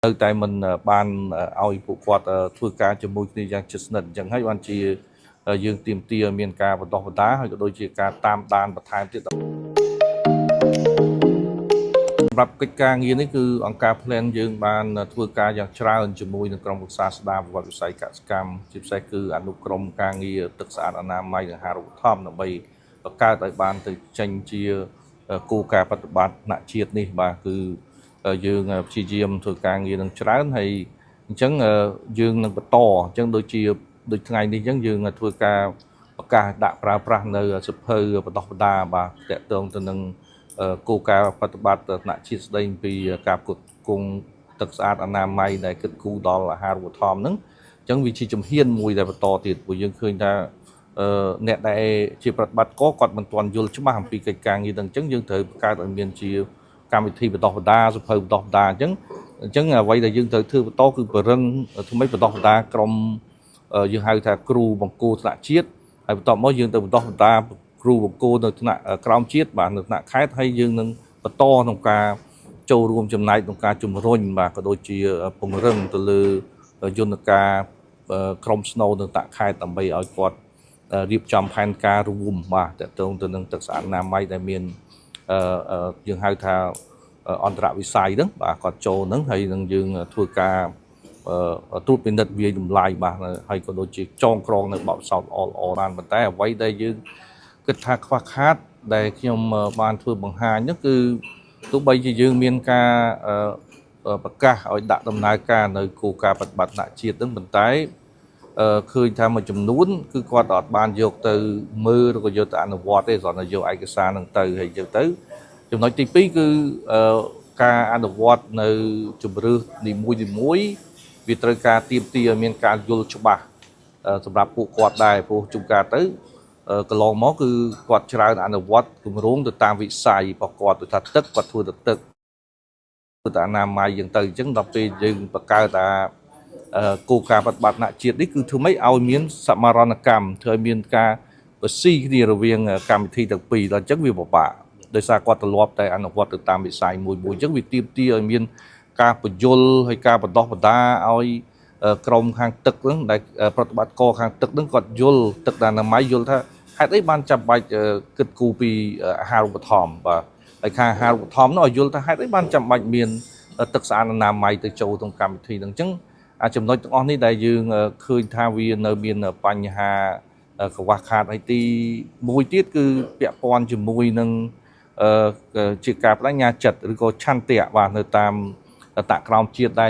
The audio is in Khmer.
tại mình ban ao phụ quạt thưa ca cho môi trường giang chích nền chẳng hay ban chỉ dương tìm tia miền ca và đỏ đá hay đôi chỉ ca tam đan và thay tiếtรับកិច្ចការងារនេះគឺអង្គការ Plan យើងបានធ្វើការយ៉ាងច្រើនជាមួយនឹងក្រុមប្រឹក្សាស្ដារប្រវត្តិវិស័យកសិកម្មជាពិសេសគឺអនុក្រមការងារទឹកស្អាតអនាម័យនិងអាហារូបត្ថម្ភដើម្បីបង្កើតឲ្យបានទៅចេញជាគោលការបប្រតិបត្តិថ្នាក់ជាតិនេះបាទគឺយើងព្យាយាមធ្វើការងារនឹងច្រើនហើយអញ្ចឹងយើងនឹងបន្តអញ្ចឹងដូចថ្ងៃនេះអញ្ចឹងយើងធ្វើការប្រកាសដាក់ប្រើប្រាស់នៅសិភៅបណ្ដោះបណ្ដាបាទតកតងទៅនឹងគោលការណ៍បប្រតិបត្តិថ្នាក់ជាតិស្ដីពីការផ្គត់ផ្គង់ទឹកស្អាតអនាម័យដែលគិតគូរដល់អាហារូបត្ថម្ភហ្នឹងអញ្ចឹងវាជាជំហានមួយដែលបន្តទៀតព្រោះយើងឃើញថាអ្នកដែលជាប្រតិបត្តិគាត់មិនទាន់យល់ច្បាស់អំពីកិច្ចការងារហ្នឹងអញ្ចឹងយើងត្រូវបង្កើតឲ្យមានជាកម្មវិធីបណ្ដោះបណ្ដាសិភៅបណ្ដោះបណ្ដាអញ្ចឹងអ្វីដែលយើងត្រូវធ្វើបន្តគឺបរិងថ្មីបណ្ដោះបណ្ដាក្រុមយើងហៅថាគ្រូបង្គោលថ្នាក់ជាតិហើយបន្ទាប់មកយើងទៅបណ្ដោះបណ្ដាគ្រូបង្គោលនៅថ្នាក់ក្រោមជាតិបាទនៅថ្នាក់ខេត្តហើយយើងនឹងបន្តក្នុងការចូលរួមចំណែកក្នុងការជំរុញបាទក៏ដូចជាពង្រឹងទៅលើយន្តការក្រុមស្នូលនៅថ្នាក់ខេត្តដើម្បីឲ្យគាត់រៀបចំផែនការរួមបាទតកតងទៅនឹងទឹកស្អាតអនាម័យដែលមានយើងហៅថាអន្តរវិស័យហ្នឹងបាទគាត់ចូលហ្នឹងហើយនឹងយើងធ្វើការត្រួតពិនិត្យវាយតម្លៃបាទហើយក៏ដូចជាចងក្រងនៅបទពិសោធន៍ល្អៗបានប៉ុន្តែអ្វីដែលយើងគិតថាខ្វះខាតដែលខ្ញុំបានធ្វើបង្ហាញនោះគឺទោះបីជាយើងមានការប្រកាសឲ្យដាក់ដំណើរការនៅគោលការណ៍បប្រតិបត្តិថ្នាក់ជាតិហ្នឹងប៉ុន្តែឃើញថាមួយចំនួនគឺគាត់អត់បានយកទៅមើលឬក៏យកទៅអនុវត្តទេគ្រាន់តែយកឯកសារហ្នឹងទៅហើយយកទៅចំណុចទី2គឺការអនុវត្តនៅជំរឿសនីមួយវាត្រូវការទាមទារឲ្យមានការយល់ច្បាស់សម្រាប់ពួកគាត់ដែរព្រោះជួនកាលទៅកន្លងមកគឺគាត់ច្រើនអនុវត្តគម្រោងទៅតាមវិស័យរបស់គាត់ទៅថាទឹកគាត់ធ្វើទៅទឹកធ្វើទៅអនាម័យយ៉ាងទៅអញ្ចឹងដល់ពេលយើងបង្កើតគោលការណ៍បប្រតិបត្តិថ្នាក់ជាតិនេះគឺធ្វើម៉េចឲ្យមានសមរណកម្មធ្វើឲ្យមានការប្រស៊ីគ្នារវាងកម្មវិធីទាំងពីរដល់អញ្ចឹងវាពិបាកដោយសារគាត់ទម្លាប់តែអនុវត្តទៅតាមវិស័យមួយអញ្ចឹងវាទាមទារឲ្យមានការបញ្យលហើយការបណ្ដោះបណ្ដាឲ្យក្រមខាងទឹកហ្នឹងដែលប្រតិបត្តិការខាងទឹកហ្នឹងគាត់យល់ទឹកអនាម័យយល់ថាហេតុអីបានចាំបាច់គិតគូរពីអាហារូបត្ថម្ភបាទហើយខាងអាហារូបត្ថម្ភនោះឲ្យយល់ថាហេតុអីបានចាំបាច់មានទឹកស្អាតអនាម័យទៅចូលក្នុងកម្មវិធីហ្នឹងអញ្ចឹងចំណុចទាំងអស់នេះដែលយើងឃើញថាវានៅមានបញ្ហាកង្វះខាតហើយទីមួយទៀតគឺពាក់ព័ន្ធជាមួយនឹងជាការបដិញ្ញាចិត្តឬក៏ឆន្ទៈបាទនៅតាមតក្រោមជាតិដែរ